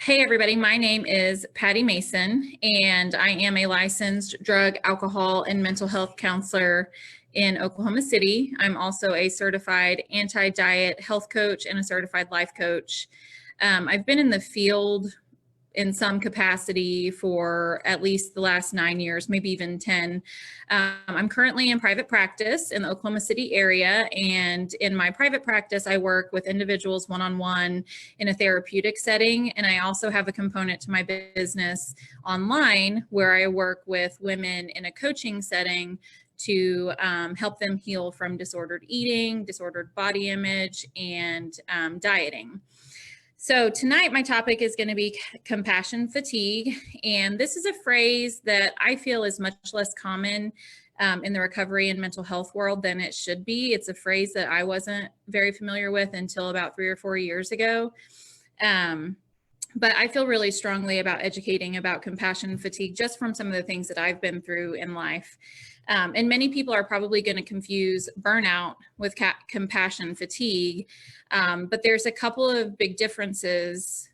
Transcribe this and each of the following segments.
Hey everybody, my name is Patti Mason and I am a licensed drug, alcohol, and mental health counselor in Oklahoma City. I'm also a certified anti-diet health coach and a certified life coach. I've been in the field in some capacity for at least the last 9 years, maybe even 10. I'm currently in private practice in the Oklahoma City area. And in my private practice, I work with individuals one-on-one in a therapeutic setting. And I also have a component to my business online where I work with women in a coaching setting to help them heal from disordered eating, disordered body image, and dieting. So tonight, my topic is going to be compassion fatigue. And this is a phrase that I feel is much less common in the recovery and mental health world than it should be. It's a phrase that I wasn't very familiar with until about 3 or 4 years ago. But I feel really strongly about educating about compassion fatigue just from some of the things that I've been through in life. And many people are probably going to confuse burnout with compassion fatigue. But there's a couple of big differences,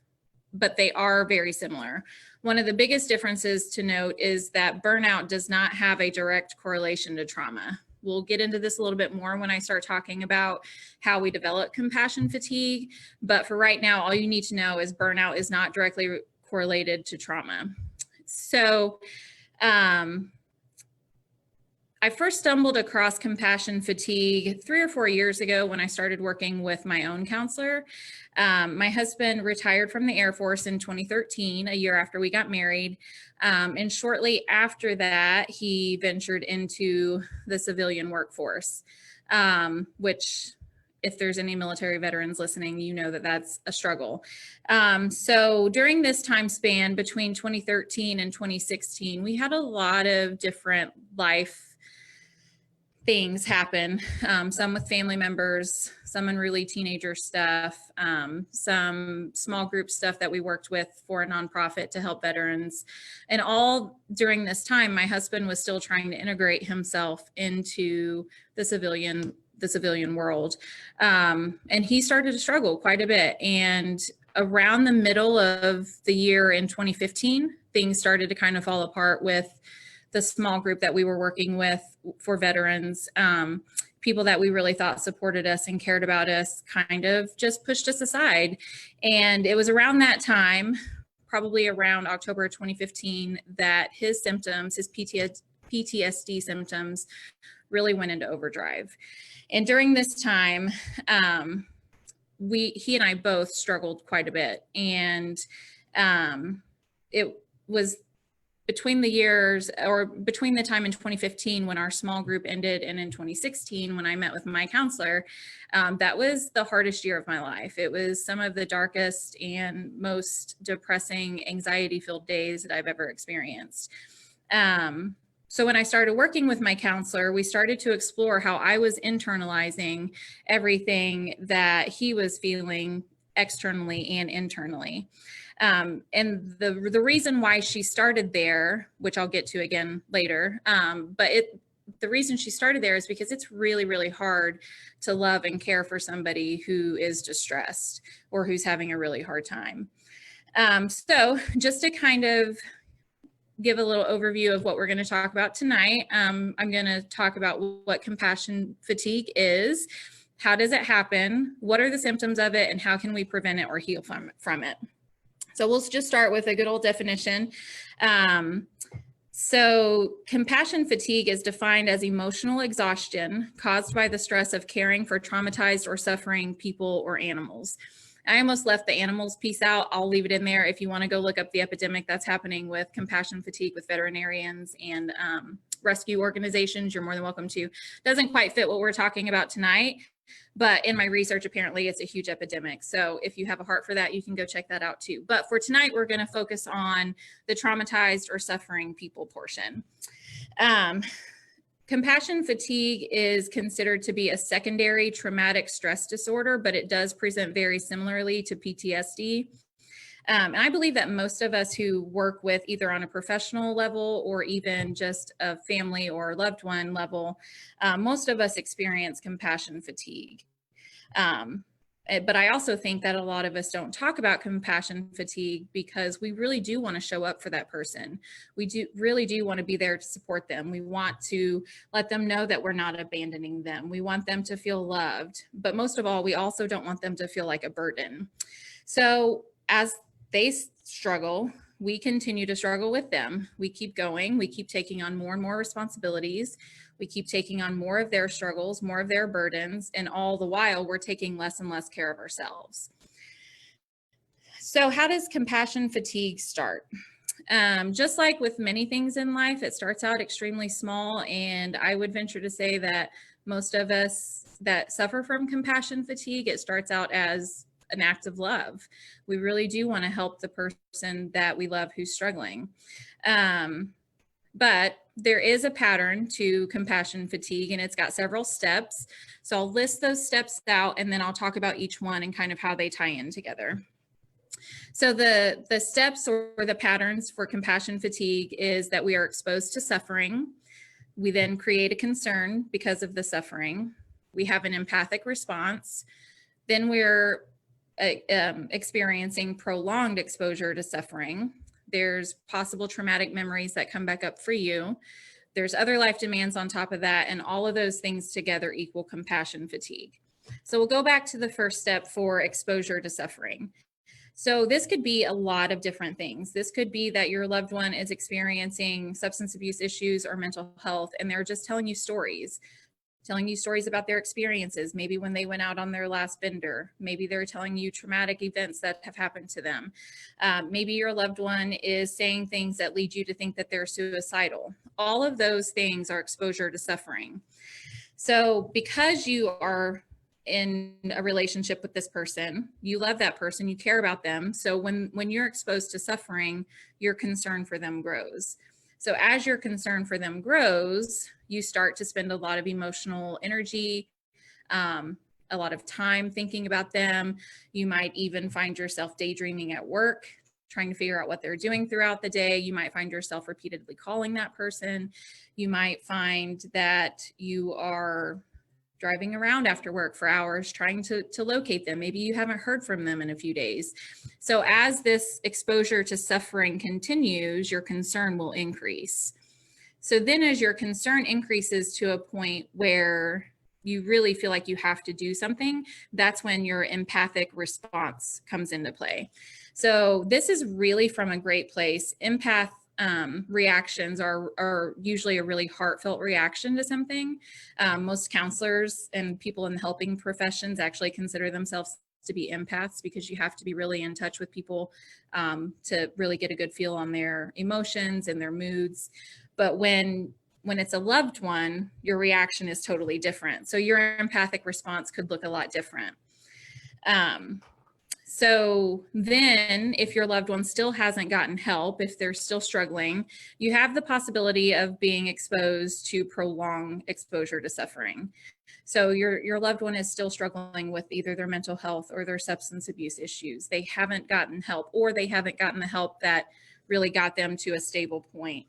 but they are very similar. One of the biggest differences to note is that burnout does not have a direct correlation to trauma. We'll get into this a little bit more when I start talking about how we develop compassion fatigue. But for right now, all you need to know is burnout is not directly correlated to trauma. So I first stumbled across compassion fatigue 3 or 4 years ago when I started working with my own counselor. My husband retired from the Air Force in 2013, a year after we got married. And shortly after that, he ventured into the civilian workforce, which, if there's any military veterans listening, you know that that's a struggle. So during this time span between 2013 and 2016, we had a lot of different life things happen, some with family members, some unruly teenager stuff, some small group stuff that we worked with for a nonprofit to help veterans. And all during this time, my husband was still trying to integrate himself into the civilian world. And he started to struggle quite a bit. And around the middle of the year in 2015, things started to kind of fall apart with the small group that we were working with for veterans. People that we really thought supported us and cared about us kind of just pushed us aside. And it was around that time, probably around October 2015, that his symptoms, his PTSD symptoms really went into overdrive. And during this time, he and I both struggled quite a bit. And it was between the years, or between the time in 2015 when our small group ended and in 2016 when I met with my counselor, that was the hardest year of my life. It was some of the darkest and most depressing, anxiety-filled days that I've ever experienced. So when I started working with my counselor, we started to explore how I was internalizing everything that he was feeling externally and internally. And the reason why she started there, which I'll get to again later, the reason she started there is because it's really, really hard to love and care for somebody who is distressed or who's having a really hard time. So just to kind of give a little overview of what we're going to talk about tonight, I'm going to talk about what compassion fatigue is, how does it happen, what are the symptoms of it, and how can we prevent it or heal from it. So we'll just start with a good old definition. So compassion fatigue is defined as emotional exhaustion caused by the stress of caring for traumatized or suffering people or animals. I almost left the animals piece out. I'll leave it in there. If you want to go look up the epidemic that's happening with compassion fatigue with veterinarians and rescue organizations, you're more than welcome to. Doesn't quite fit what we're talking about tonight, but in my research, apparently it's a huge epidemic. So if you have a heart for that, you can go check that out too. But for tonight, we're going to focus on the traumatized or suffering people portion. Compassion fatigue is considered to be a secondary traumatic stress disorder, but it does present very similarly to PTSD. And I believe that most of us who work with either on a professional level or even just a family or loved one level, most of us experience compassion fatigue. And But I also think that a lot of us don't talk about compassion fatigue because we really do want to show up for that person. We really do want to be there to support them. We want to let them know that we're not abandoning them. We want them to feel loved. But most of all, we also don't want them to feel like a burden. So as they struggle, we continue to struggle with them. We keep going. We keep taking on more and more responsibilities. We keep taking on more of their struggles, more of their burdens, and all the while we're taking less and less care of ourselves. So how does compassion fatigue start? Just like with many things in life, it starts out extremely small, and I would venture to say that most of us that suffer from compassion fatigue, it starts out as an act of love. We really do want to help the person that we love who's struggling. But there is a pattern to compassion fatigue, and it's got several steps. So I'll list those steps out, and then I'll talk about each one and kind of how they tie in together. So the steps or the patterns for compassion fatigue is that we are exposed to suffering. We then create a concern because of the suffering. We have an empathic response. Then we're experiencing prolonged exposure to suffering. There's possible traumatic memories that come back up for you. There's other life demands on top of that, and all of those things together equal compassion fatigue. So we'll go back to the first step for exposure to suffering. So this could be a lot of different things. This could be that your loved one is experiencing substance abuse issues or mental health, and they're just telling you stories about their experiences, maybe when they went out on their last bender. Maybe they're telling you traumatic events that have happened to them. Maybe your loved one is saying things that lead you to think that they're suicidal. All of those things are exposure to suffering. So because you are in a relationship with this person, you love that person, you care about them. So when you're exposed to suffering, your concern for them grows. So as your concern for them grows, you start to spend a lot of emotional energy, a lot of time thinking about them. You might even find yourself daydreaming at work, trying to figure out what they're doing throughout the day. You might find yourself repeatedly calling that person. You might find that you are driving around after work for hours trying to locate them. Maybe you haven't heard from them in a few days. So as this exposure to suffering continues, your concern will increase. So then as your concern increases to a point where you really feel like you have to do something, that's when your empathic response comes into play. So this is really from a great place. Empath reactions are usually a really heartfelt reaction to something. Most counselors and people in the helping professions actually consider themselves to be empaths because you have to be really in touch with people to really get a good feel on their emotions and their moods. But when it's a loved one, your reaction is totally different. So your empathic response could look a lot different. So then if your loved one still hasn't gotten help, if they're still struggling, you have the possibility of being exposed to prolonged exposure to suffering. So your loved one is still struggling with either their mental health or their substance abuse issues. They haven't gotten help, or they haven't gotten the help that really got them to a stable point.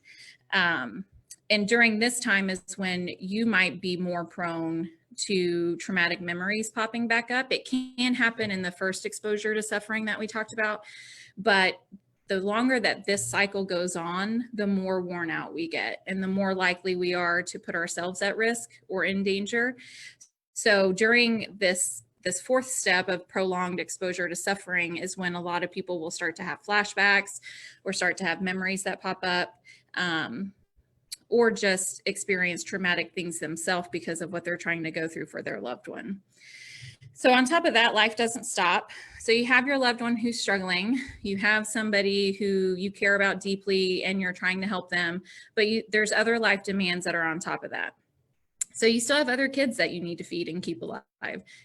And during this time is when you might be more prone to traumatic memories popping back up. It can happen in the first exposure to suffering that we talked about, but the longer that this cycle goes on, the more worn out we get and the more likely we are to put ourselves at risk or in danger. So during this fourth step of prolonged exposure to suffering is when a lot of people will start to have flashbacks or start to have memories that pop up. Or just experience traumatic things themselves because of what they're trying to go through for their loved one. So on top of that, life doesn't stop. So you have your loved one who's struggling. You have somebody who you care about deeply and you're trying to help them, but there's other life demands that are on top of that. So you still have other kids that you need to feed and keep alive.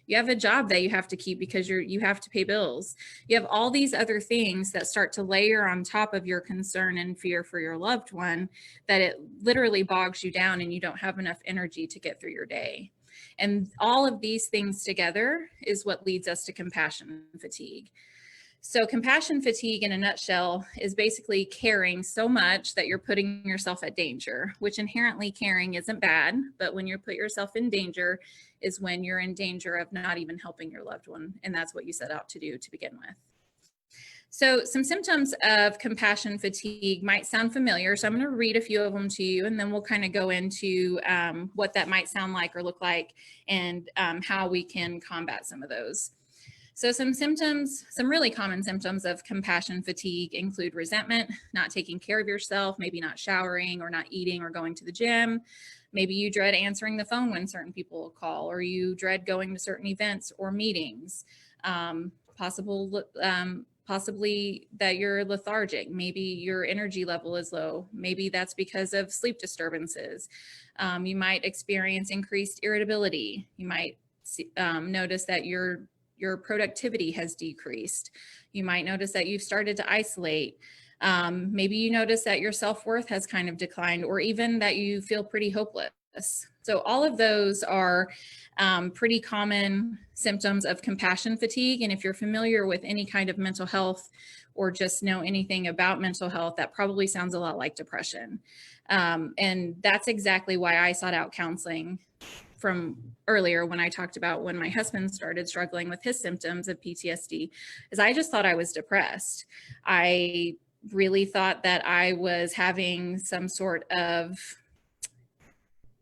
You have a job that you have to keep because you have to pay bills. You have all these other things that start to layer on top of your concern and fear for your loved one that it literally bogs you down and you don't have enough energy to get through your day. And all of these things together is what leads us to compassion fatigue. So compassion fatigue in a nutshell is basically caring so much that you're putting yourself at danger, which inherently caring isn't bad, but when you put yourself in danger is when you're in danger of not even helping your loved one, and that's what you set out to do to begin with. So some symptoms of compassion fatigue might sound familiar. So I'm going to read a few of them to you, and then we'll kind of go into what that might sound like or look like, and how we can combat some of those. So some symptoms, some really common symptoms of compassion fatigue include resentment, not taking care of yourself, maybe not showering or not eating or going to the gym. Maybe you dread answering the phone when certain people call, or you dread going to certain events or meetings. Possibly that you're lethargic. Maybe your energy level is low. Maybe that's because of sleep disturbances. You might experience increased irritability. You might notice that your productivity has decreased. You might notice that you've started to isolate. Maybe you notice that your self-worth has kind of declined, or even that you feel pretty hopeless. So all of those are pretty common symptoms of compassion fatigue. And if you're familiar with any kind of mental health or just know anything about mental health, that probably sounds a lot like depression. And that's exactly why I sought out counseling from earlier when I talked about when my husband started struggling with his symptoms of PTSD, is I just thought I was depressed. I really thought that I was having some sort of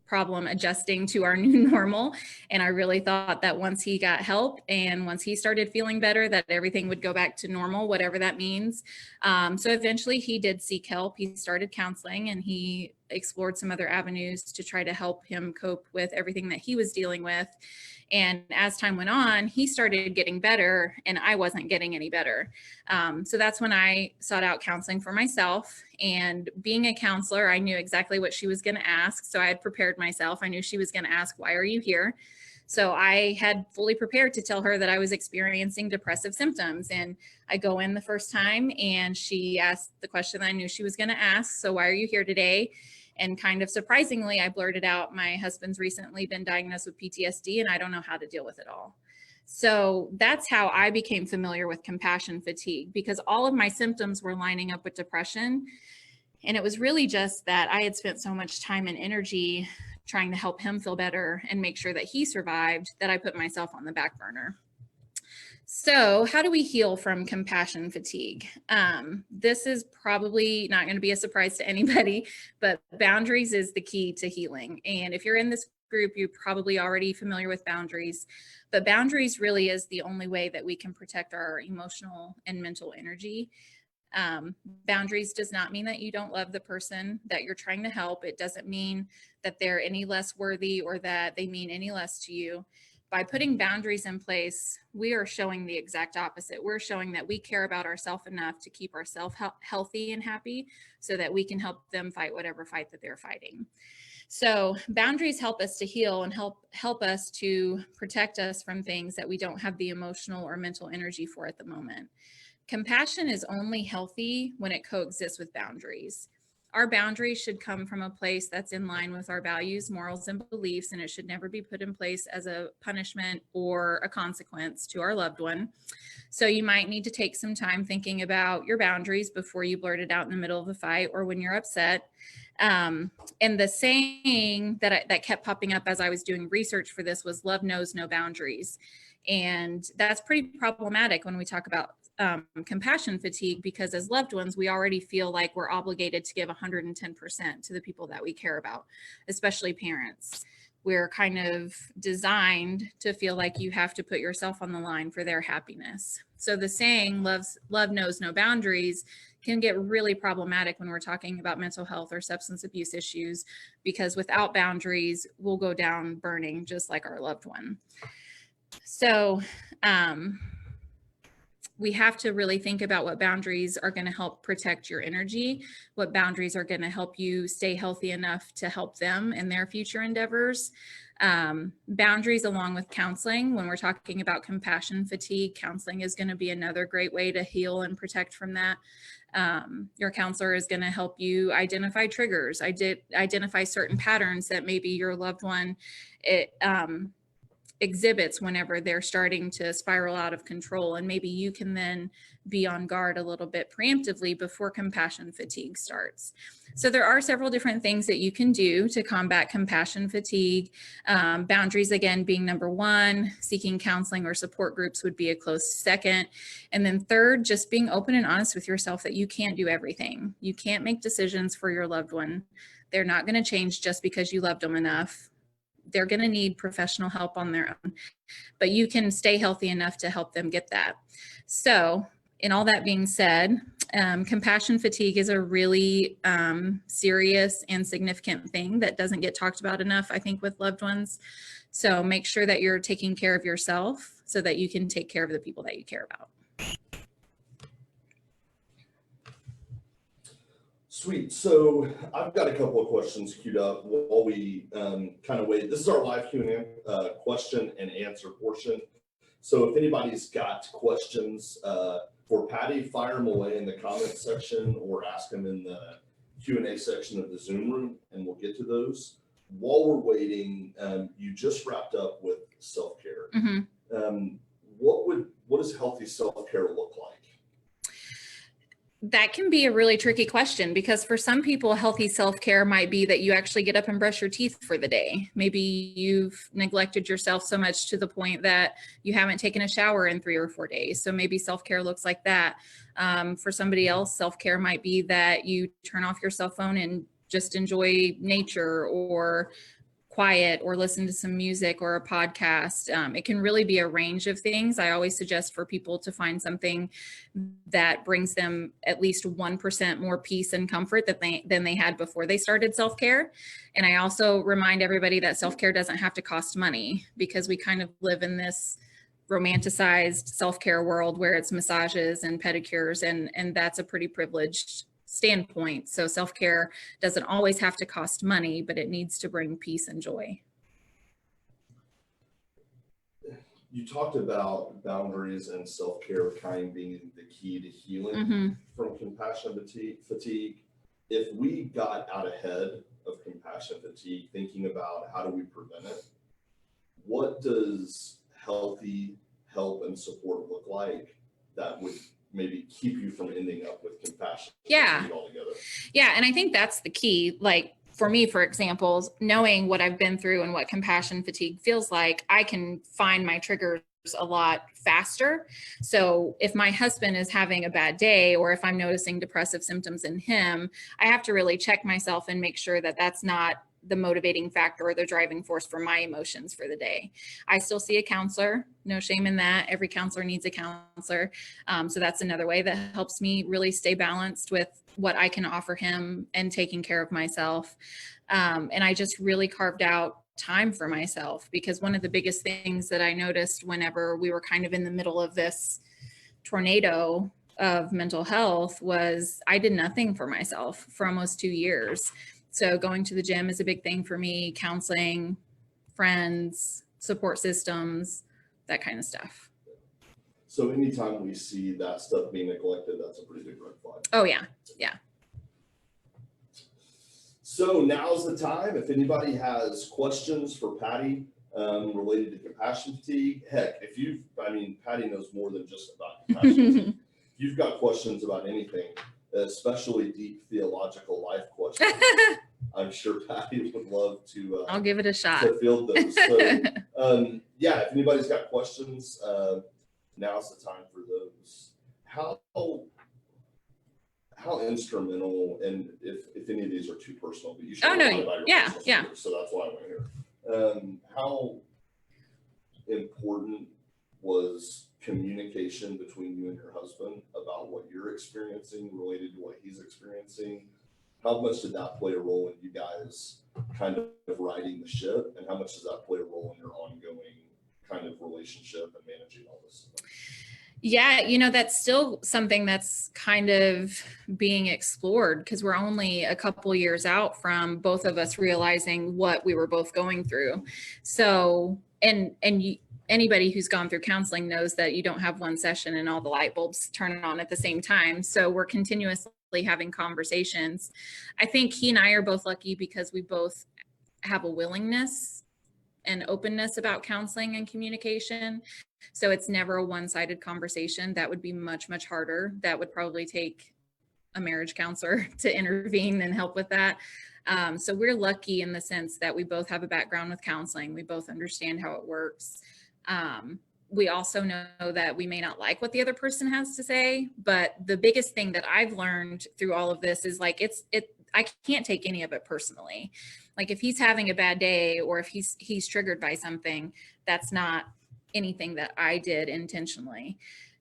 problem adjusting to our new normal. And I really thought that once he got help and once he started feeling better, that everything would go back to normal, whatever that means. So eventually he did seek help. He started counseling and he explored some other avenues to try to help him cope with everything that he was dealing with. And as time went on, he started getting better and I wasn't getting any better. So that's when I sought out counseling for myself. And being a counselor, I knew exactly what she was going to ask. So I had prepared myself. I knew she was going to ask, "Why are you here?" So I had fully prepared to tell her that I was experiencing depressive symptoms. And I go in the first time and she asked the question I knew she was going to ask. "So why are you here today?" And kind of surprisingly, I blurted out, "My husband's recently been diagnosed with PTSD and I don't know how to deal with it all." So that's how I became familiar with compassion fatigue, because all of my symptoms were lining up with depression. And it was really just that I had spent so much time and energy trying to help him feel better and make sure that he survived that I put myself on the back burner. So how do we heal from compassion fatigue? This is probably not going to be a surprise to anybody, but boundaries is the key to healing. And if you're in this group, you're probably already familiar with boundaries, but boundaries really is the only way that we can protect our emotional and mental energy. Boundaries does not mean that you don't love the person that you're trying to help. It doesn't mean that they're any less worthy or that they mean any less to you. By putting boundaries in place, we are showing the exact opposite. We're showing that we care about ourselves enough to keep ourselves healthy and happy so that we can help them fight whatever fight that they're fighting. So boundaries help us to heal and help us to protect us from things that we don't have the emotional or mental energy for at the moment. Compassion is only healthy when it coexists with boundaries. Our boundaries should come from a place that's in line with our values, morals, and beliefs, and it should never be put in place as a punishment or a consequence to our loved one. So you might need to take some time thinking about your boundaries before you blurt it out in the middle of a fight or when you're upset. And the saying that kept popping up as I was doing research for this was "love knows no boundaries." And that's pretty problematic when we talk about compassion fatigue, because as loved ones, we already feel like we're obligated to give 110% to the people that we care about, especially parents. We're kind of designed to feel like you have to put yourself on the line for their happiness. So the saying love knows no boundaries can get really problematic when we're talking about mental health or substance abuse issues, because without boundaries, we'll go down burning just like our loved one. So we have to really think about what boundaries are going to help protect your energy, what boundaries are going to help you stay healthy enough to help them in their future endeavors. Boundaries along with counseling. When we're talking about compassion fatigue, counseling is going to be another great way to heal and protect from that. Your counselor is going to help you identify triggers, identify certain patterns that maybe your loved one exhibits whenever they're starting to spiral out of control. And maybe you can then be on guard a little bit preemptively before compassion fatigue starts. So there are several different things that you can do to combat compassion fatigue. Boundaries, again, being number one. Seeking counseling or support groups would be a close second. And then third, just being open and honest with yourself that you can't do everything. You can't make decisions for your loved one. They're not going to change just because you loved them enough. They're going to need professional help on their own, but you can stay healthy enough to help them get that. So, in all that being said, compassion fatigue is a really serious and significant thing that doesn't get talked about enough, I think, with loved ones. So make sure that you're taking care of yourself so that you can take care of the people that you care about. Sweet. So I've got a couple of questions queued up while we kind of wait. This is our live Q&A question and answer portion. So if anybody's got questions for Patti, fire them away in the comments section or ask them in the Q&A section of the Zoom room, and we'll get to those. While we're waiting, you just wrapped up with self-care. Mm-hmm. What does healthy self-care look like? That can be a really tricky question, because for some people, healthy self-care might be that you actually get up and brush your teeth for the day. Maybe you've neglected yourself so much to the point that you haven't taken a shower in 3 or 4 days. So maybe self-care looks like that. For somebody else, self-care might be that you turn off your cell phone and just enjoy nature or quiet or listen to some music or a podcast. It can really be a range of things. I always suggest for people to find something that brings them at least 1% more peace and comfort than they had before they started self-care. And I also remind everybody that self-care doesn't have to cost money, because we kind of live in this romanticized self-care world where it's massages and pedicures, and that's a pretty privileged standpoint. So self-care doesn't always have to cost money, but it needs to bring peace and joy. You talked about boundaries and self-care kind of being the key to healing from compassion fatigue. If we got out ahead of compassion fatigue, thinking about how do we prevent it, what does healthy help and support look like that would maybe keep you from ending up with compassion fatigue altogether? Yeah, and I think that's the key. Like for me, for example, knowing what I've been through and what compassion fatigue feels like, I can find my triggers a lot faster. So if my husband is having a bad day, or if I'm noticing depressive symptoms in him, I have to really check myself and make sure that that's not the motivating factor or the driving force for my emotions for the day. I still see a counselor, no shame in that. Every counselor needs a counselor. So that's another way that helps me really stay balanced with what I can offer him and taking care of myself. And I just really carved out time for myself, because one of the biggest things that I noticed whenever we were kind of in the middle of this tornado of mental health was I did nothing for myself for almost 2 years. So going to the gym is a big thing for me, counseling, friends, support systems, that kind of stuff. So anytime we see that stuff being neglected, that's a pretty big red flag. Oh yeah, yeah. So now's the time. If anybody has questions for Patti related to compassion fatigue, heck, Patti knows more than just about compassion fatigue. If you've got questions about anything, especially deep theological life questions, I'm sure Patti would love to. I'll give it a shot. To field those. So, if anybody's got questions, now's the time for those. How instrumental, and if any of these are too personal, but you should. So that's why I'm here. How important was communication between you and your husband about what you're experiencing related to what he's experiencing? How much did that play a role in you guys kind of riding the ship, and how much does that play a role in your ongoing kind of relationship and managing all this stuff? Yeah, that's still something that's kind of being explored, because we're only a couple years out from both of us realizing what we were both going through. So, anybody who's gone through counseling knows that you don't have one session and all the light bulbs turn on at the same time. So we're continuously having conversations. I think he and I are both lucky because we both have a willingness and openness about counseling and communication. So it's never a one-sided conversation. That would be much, much harder. That would probably take a marriage counselor to intervene and help with that. So we're lucky in the sense that we both have a background with counseling. We both understand how it works. We also know that we may not like what the other person has to say, but the biggest thing that I've learned through all of this is like, I can't take any of it personally. Like if he's having a bad day or if he's triggered by something, that's not anything that I did intentionally.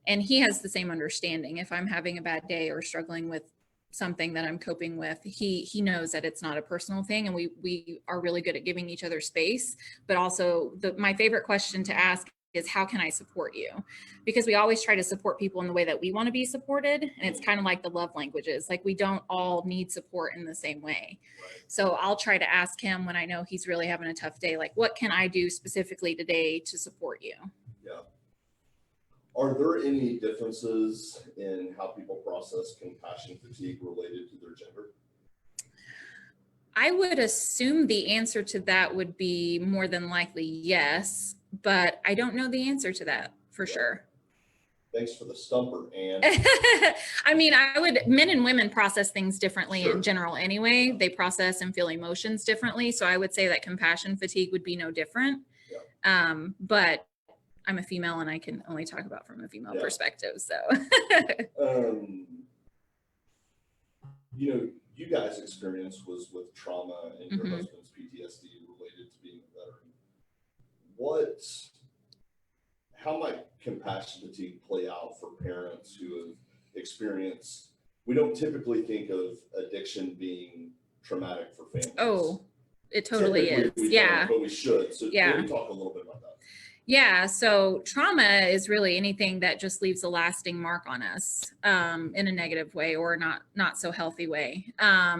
And he has the same understanding. If I'm having a bad day or struggling with something that I'm coping with, he knows that it's not a personal thing, and we are really good at giving each other space. But also my favorite question to ask is, how can I support you? Because we always try to support people in the way that we want to be supported. And it's kind of like the love languages. Like we don't all need support in the same way. So I'll try to ask him when I know he's really having a tough day, like, what can I do specifically today to support you? Yeah. Are there any differences in how people process compassion fatigue related to their gender? I would assume the answer to that would be more than likely yes, but I don't know the answer to that for sure. Thanks for the stumper, Anne. I mean, men and women process things differently Sure. in general anyway. They process and feel emotions differently. So I would say that compassion fatigue would be no different. Yeah. But I'm a female and I can only talk about from a female perspective. So, you guys' experience was with trauma and your husband's PTSD related to being a veteran. How might compassion fatigue play out for parents who have experienced, we don't typically think of addiction being traumatic for families. Oh, it totally is. Yeah. But we should. So yeah. Maybe talk a little bit about that. Yeah, so trauma is really anything that just leaves a lasting mark on us in a negative way or not so healthy way.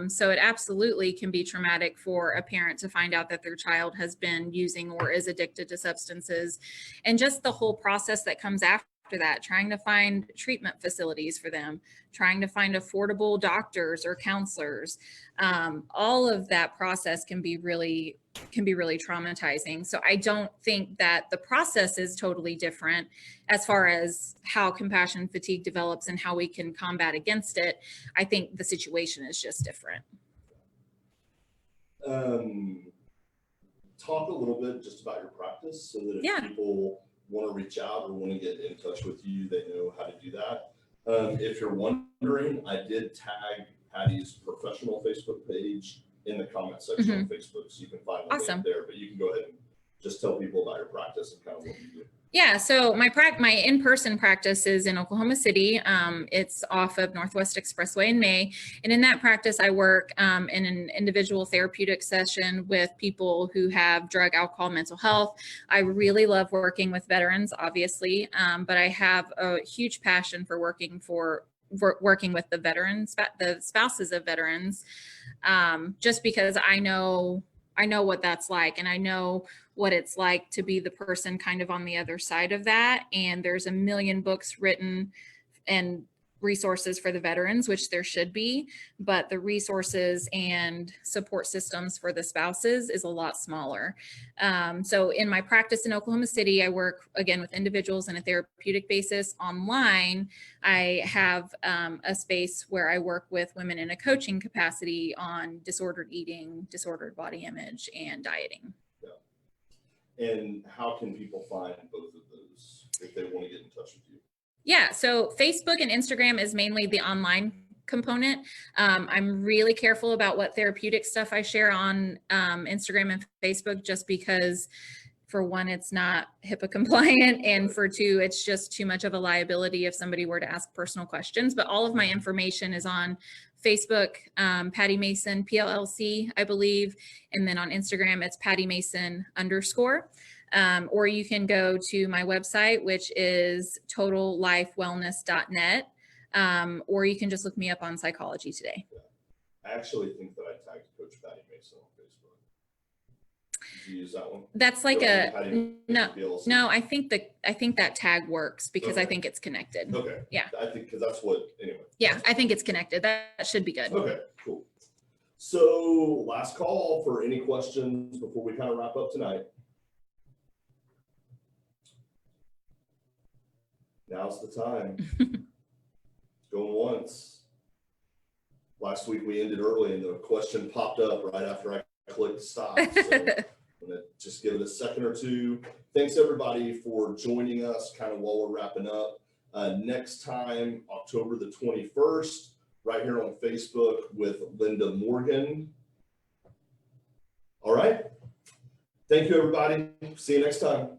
So it absolutely can be traumatic for a parent to find out that their child has been using or is addicted to substances, and just the whole process that comes after that, trying to find treatment facilities for them, trying to find affordable doctors or counselors. All of that process can be really traumatizing. So I don't think that the process is totally different as far as how compassion fatigue develops and how we can combat against it. I think the situation is just different. Talk a little bit just about your practice so that if people want to reach out or want to get in touch with you, they know how to do that. If you're wondering, I did tag Patti's professional Facebook page in the comment section on Facebook, so you can find the link there, but you can go ahead and just tell people about your practice and kind of what you do. Yeah, so my in-person practice is in Oklahoma City. It's off of Northwest Expressway in May. And in that practice, I work in an individual therapeutic session with people who have drug, alcohol, mental health. I really love working with veterans, obviously, but I have a huge passion for working with the veterans, the spouses of veterans, just because I know what that's like, and I know what it's like to be the person kind of on the other side of that. And there's a million books written and resources for the veterans, which there should be, but the resources and support systems for the spouses is a lot smaller. So in my practice in Oklahoma City, I work again with individuals on a therapeutic basis. Online, I have a space where I work with women in a coaching capacity on disordered eating, disordered body image, and dieting. Yeah. And how can people find both of those if they want to get in touch with you? Yeah, so Facebook and Instagram is mainly the online component. I'm really careful about what therapeutic stuff I share on Instagram and Facebook, just because for one, it's not HIPAA compliant, and for two, it's just too much of a liability if somebody were to ask personal questions. But all of my information is on Facebook, Patti Mason, PLLC, I believe. And then on Instagram, it's Patti Mason _. Or you can go to my website, which is totallifewellness.net. Or you can just look me up on Psychology Today. Yeah. I actually think that I tagged Coach Patti Mason on Facebook. Did you use that one? That's like no. I think that tag works because I think it's connected. Okay. Yeah. I think because that's what anyway. Yeah, I think it's connected. That should be good. Okay, cool. So last call for any questions before we kind of wrap up tonight. Now's the time. Going once. Last week we ended early and the question popped up right after I clicked stop. So I'm gonna just give it a second or two. Thanks everybody for joining us kind of while we're wrapping up. Next time, October the 21st, right here on Facebook with Linda Morgan. All right. Thank you, everybody. See you next time.